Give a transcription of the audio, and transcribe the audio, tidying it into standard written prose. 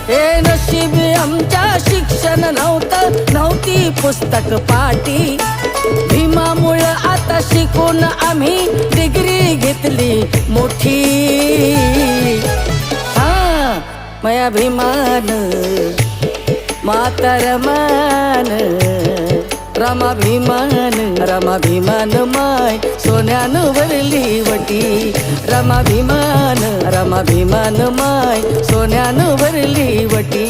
हे नशीब आमच्या शिक्षण नव्हती पुस्तक पाटी. भीमामुळं आता शिकून आम्ही डिग्री घेतली मोठी. हा माया भीमान मातरमान रमा भीमान माय सोन्यानं भरली वटी. रमा भीमान माय सोन्यानं भरली वटी.